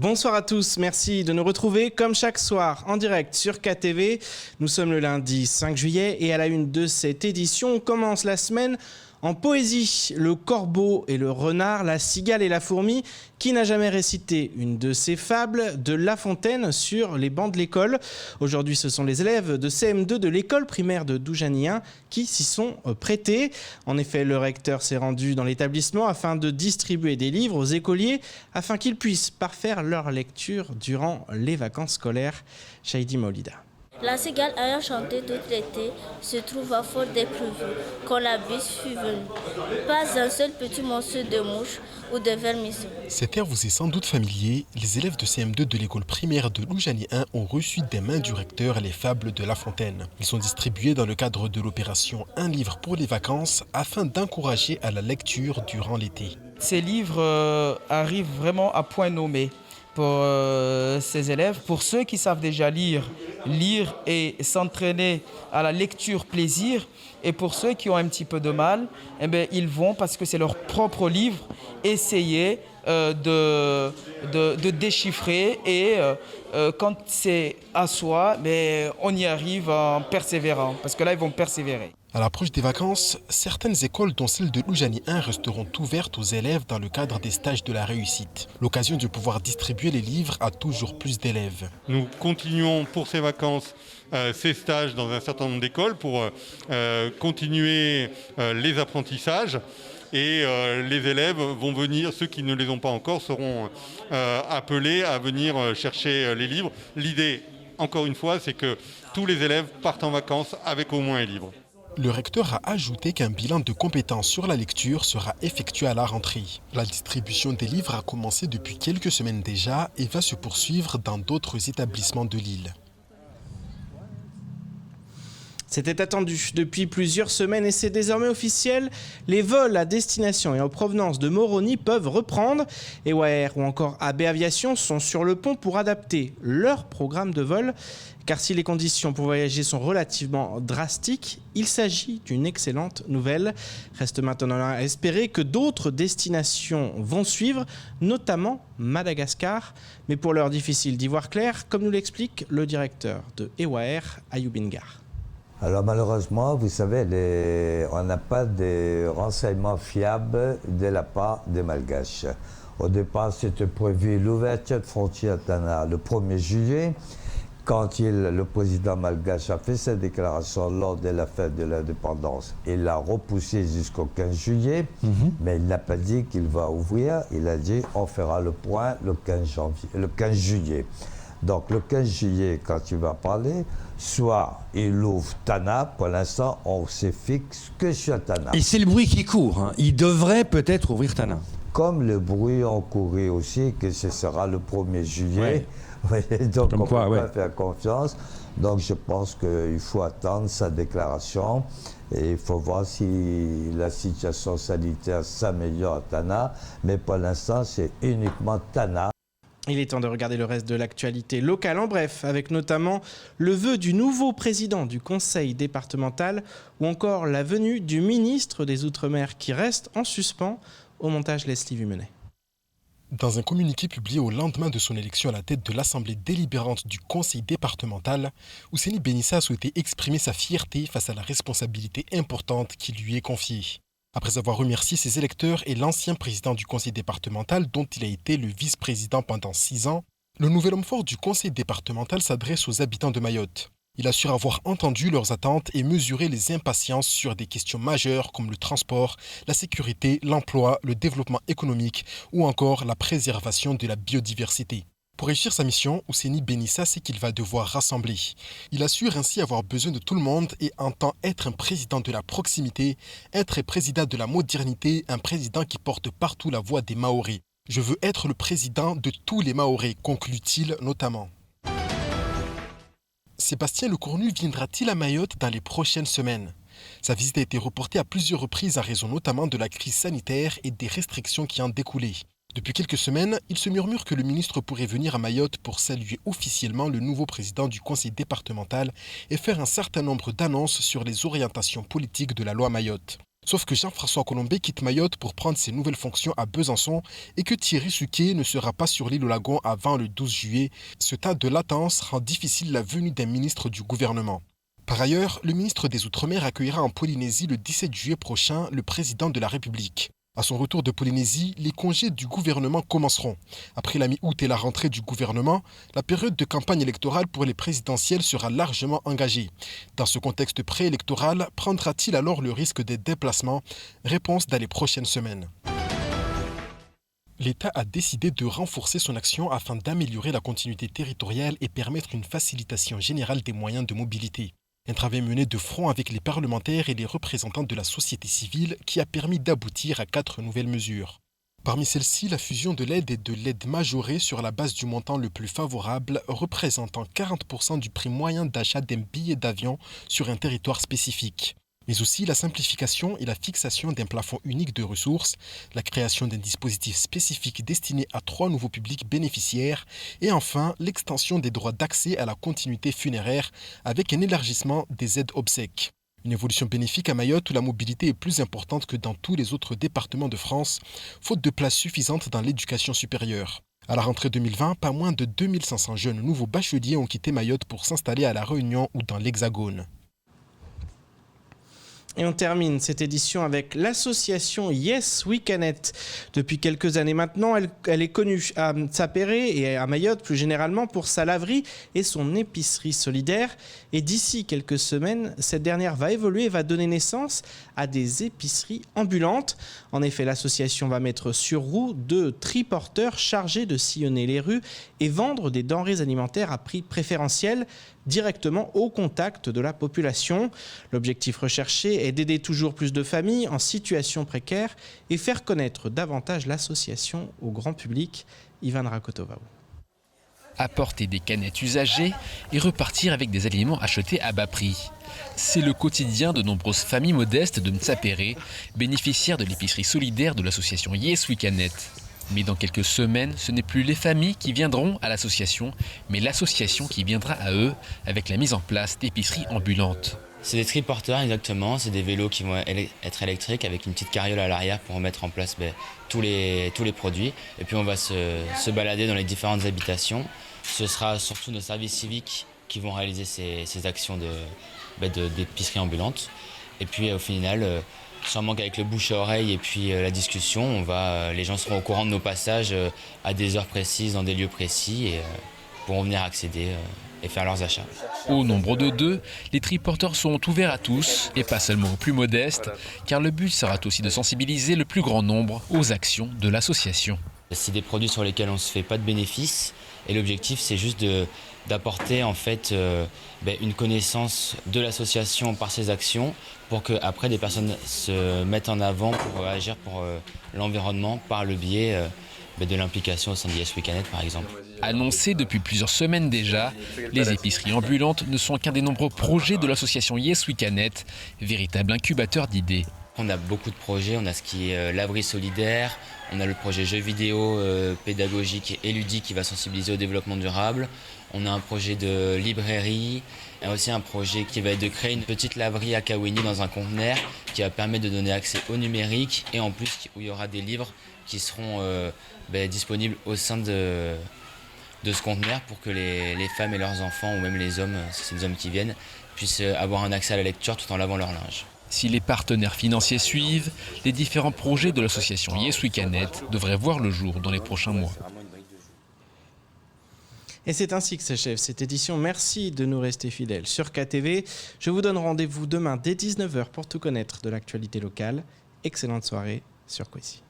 Bonsoir à tous, merci de nous retrouver comme chaque soir en direct sur KTV. Nous sommes le lundi 5 juillet et à la une de cette édition, on commence la semaine en poésie. Le corbeau et le renard, la cigale et la fourmi. Qui n'a jamais récité une de ces fables de La Fontaine sur les bancs de l'école? Aujourd'hui, ce sont les élèves de CM2 de l'école primaire de Doujani 1 qui s'y sont prêtés. En effet, le recteur s'est rendu dans l'établissement afin de distribuer des livres aux écoliers afin qu'ils puissent parfaire leur lecture durant les vacances scolaires. Shaidi Maolida. La cigale ayant chanté tout l'été se trouva fort dépourvue quand la bise fut venue. Pas un seul petit morceau de mouche ou de vermisseau. Cet air vous est sans doute familier. Les élèves de CM2 de l'école primaire de Doujani 1 ont reçu des mains du recteur les fables de La Fontaine. Ils sont distribués dans le cadre de l'opération Un livre pour les vacances afin d'encourager à la lecture durant l'été. Ces livres arrivent vraiment à point nommé pour ces élèves. Pour ceux qui savent déjà lire et s'entraîner à la lecture plaisir. Et pour ceux qui ont un petit peu de mal, ils vont, parce que c'est leur propre livre, essayer de déchiffrer. Et quand c'est à soi, on y arrive en persévérant, parce que là, ils vont persévérer. À l'approche des vacances, certaines écoles, dont celle de Doujani 1, resteront ouvertes aux élèves dans le cadre des stages de la réussite. L'occasion de pouvoir distribuer les livres à toujours plus d'élèves. Nous continuons pour ces vacances ces stages dans un certain nombre d'écoles pour continuer les apprentissages. Et les élèves vont venir, ceux qui ne les ont pas encore, seront appelés à venir chercher les livres. L'idée, encore une fois, c'est que tous les élèves partent en vacances avec au moins un livre. Le recteur a ajouté qu'un bilan de compétences sur la lecture sera effectué à la rentrée. La distribution des livres a commencé depuis quelques semaines déjà et va se poursuivre dans d'autres établissements de l'île. C'était attendu depuis plusieurs semaines et c'est désormais officiel. Les vols à destination et en provenance de Moroni peuvent reprendre. EWAER ou encore AB Aviation sont sur le pont pour adapter leur programme de vol. Car si les conditions pour voyager sont relativement drastiques, il s'agit d'une excellente nouvelle. Reste maintenant à espérer que d'autres destinations vont suivre, notamment Madagascar. Mais pour l'heure, difficile d'y voir clair, comme nous l'explique le directeur de EWAER, Ayoub Ngar. Alors malheureusement, vous savez, on n'a pas de renseignements fiables de la part des Malgaches. Au départ, c'était prévu l'ouverture de frontières Tana le 1er juillet. Quand le président malgache a fait sa déclaration lors de la fête de l'indépendance, il l'a repoussé jusqu'au 15 juillet, mais il n'a pas dit qu'il va ouvrir. Il a dit on fera le point le 15 juillet. Donc le 15 juillet, quand il va parler, soit il ouvre Tana, pour l'instant on se fixe que sur Tana. Et c'est le bruit qui court, hein. Il devrait peut-être ouvrir Tana. Comme le bruit en courait aussi que ce sera le 1er juillet, donc on ne peut pas faire confiance. Donc je pense qu'il faut attendre sa déclaration et il faut voir si la situation sanitaire s'améliore à Tana, mais pour l'instant c'est uniquement Tana. Il est temps de regarder le reste de l'actualité locale en bref, avec notamment le vœu du nouveau président du conseil départemental ou encore la venue du ministre des Outre-mer qui reste en suspens. Au montage, Leslie Vumenet. Dans un communiqué publié au lendemain de son élection à la tête de l'Assemblée délibérante du conseil départemental, Ousseini Benissa a souhaité exprimer sa fierté face à la responsabilité importante qui lui est confiée. Après avoir remercié ses électeurs et l'ancien président du conseil départemental dont il a été le vice-président pendant 6 ans, le nouvel homme fort du conseil départemental s'adresse aux habitants de Mayotte. Il assure avoir entendu leurs attentes et mesuré les impatiences sur des questions majeures comme le transport, la sécurité, l'emploi, le développement économique ou encore la préservation de la biodiversité. Pour réussir sa mission, Ousseini Benissa sait qu'il va devoir rassembler. Il assure ainsi avoir besoin de tout le monde et entend être un président de la proximité, être président de la modernité, un président qui porte partout la voix des Mahorais. Je veux être le président de tous les Mahorais, conclut-il notamment. Sébastien Lecornu viendra-t-il à Mayotte dans les prochaines semaines? Sa visite a été reportée à plusieurs reprises en raison notamment de la crise sanitaire et des restrictions qui en découlaient. Depuis quelques semaines, il se murmure que le ministre pourrait venir à Mayotte pour saluer officiellement le nouveau président du conseil départemental et faire un certain nombre d'annonces sur les orientations politiques de la loi Mayotte. Sauf que Jean-François Colombet quitte Mayotte pour prendre ses nouvelles fonctions à Besançon et que Thierry Suquet ne sera pas sur l'île au Lagon avant le 12 juillet. Ce tas de latence rend difficile la venue d'un ministre du gouvernement. Par ailleurs, le ministre des Outre-mer accueillera en Polynésie le 17 juillet prochain le président de la République. À son retour de Polynésie, les congés du gouvernement commenceront. Après la mi-août et la rentrée du gouvernement, la période de campagne électorale pour les présidentielles sera largement engagée. Dans ce contexte préélectoral, prendra-t-il alors le risque des déplacements? Réponse dans les prochaines semaines. L'État a décidé de renforcer son action afin d'améliorer la continuité territoriale et permettre une facilitation générale des moyens de mobilité. Un travail mené de front avec les parlementaires et les représentants de la société civile qui a permis d'aboutir à 4 nouvelles mesures. Parmi celles-ci, la fusion de l'aide et de l'aide majorée sur la base du montant le plus favorable, représentant 40% du prix moyen d'achat d'un billet d'avion sur un territoire spécifique. Mais aussi la simplification et la fixation d'un plafond unique de ressources, la création d'un dispositif spécifique destiné à 3 nouveaux publics bénéficiaires et enfin l'extension des droits d'accès à la continuité funéraire avec un élargissement des aides obsèques. Une évolution bénéfique à Mayotte où la mobilité est plus importante que dans tous les autres départements de France, faute de places suffisantes dans l'éducation supérieure. À la rentrée 2020, pas moins de 2500 jeunes nouveaux bacheliers ont quitté Mayotte pour s'installer à La Réunion ou dans l'Hexagone. Et on termine cette édition avec l'association Yes We Can It. Depuis quelques années maintenant, elle est connue à Tsapéré et à Mayotte plus généralement pour sa laverie et son épicerie solidaire. Et d'ici quelques semaines, cette dernière va évoluer et va donner naissance à des épiceries ambulantes. En effet, l'association va mettre sur roue 2 triporteurs chargés de sillonner les rues et vendre des denrées alimentaires à prix préférentiel directement au contact de la population. L'objectif recherché est d'aider toujours plus de familles en situation précaire et faire connaître davantage l'association au grand public. Ivan Rakotovaou. Apporter des canettes usagées et repartir avec des aliments achetés à bas prix. C'est le quotidien de nombreuses familles modestes de Tsapéré, bénéficiaires de l'épicerie solidaire de l'association Yes We Can It. Mais dans quelques semaines, ce n'est plus les familles qui viendront à l'association, mais l'association qui viendra à eux avec la mise en place d'épiceries ambulantes. C'est des triporteurs exactement, c'est des vélos qui vont être électriques avec une petite carriole à l'arrière pour mettre en place tous les produits. Et puis on va se balader dans les différentes habitations. Ce sera surtout nos services civiques qui vont réaliser ces actions d'épicerie ambulante. Et puis au final, sûrement qu'avec le bouche à oreille et puis la discussion, les gens seront au courant de nos passages à des heures précises, dans des lieux précis et pourront venir accéder et faire leurs achats. Au nombre de 2, les triporteurs seront ouverts à tous et pas seulement aux plus modestes, car le but sera aussi de sensibiliser le plus grand nombre aux actions de l'association. C'est des produits sur lesquels on ne se fait pas de bénéfices et l'objectif c'est juste d'apporter en fait une connaissance de l'association par ses actions pour qu'après des personnes se mettent en avant pour agir pour l'environnement par le biais de l'implication au sein de Yes We Can It par exemple. Annoncé depuis plusieurs semaines déjà, les épiceries ambulantes ne sont qu'un des nombreux projets de l'association Yes We Can It, véritable incubateur d'idées. On a beaucoup de projets, on a ce qui est laverie solidaire, on a le projet jeux vidéo pédagogique et ludique qui va sensibiliser au développement durable, on a un projet de librairie, et aussi un projet qui va être de créer une petite laverie à Kawini dans un conteneur qui va permettre de donner accès au numérique et en plus où il y aura des livres qui seront disponibles au sein de ce conteneur pour que les femmes et leurs enfants ou même les hommes, si c'est des hommes qui viennent, puissent avoir un accès à la lecture tout en lavant leur linge. Si les partenaires financiers suivent, les différents projets de l'association Yes We Can It devraient voir le jour dans les prochains mois. Et c'est ainsi que s'achève cette édition. Merci de nous rester fidèles sur KTV. Je vous donne rendez-vous demain dès 19h pour tout connaître de l'actualité locale. Excellente soirée sur Kwesi.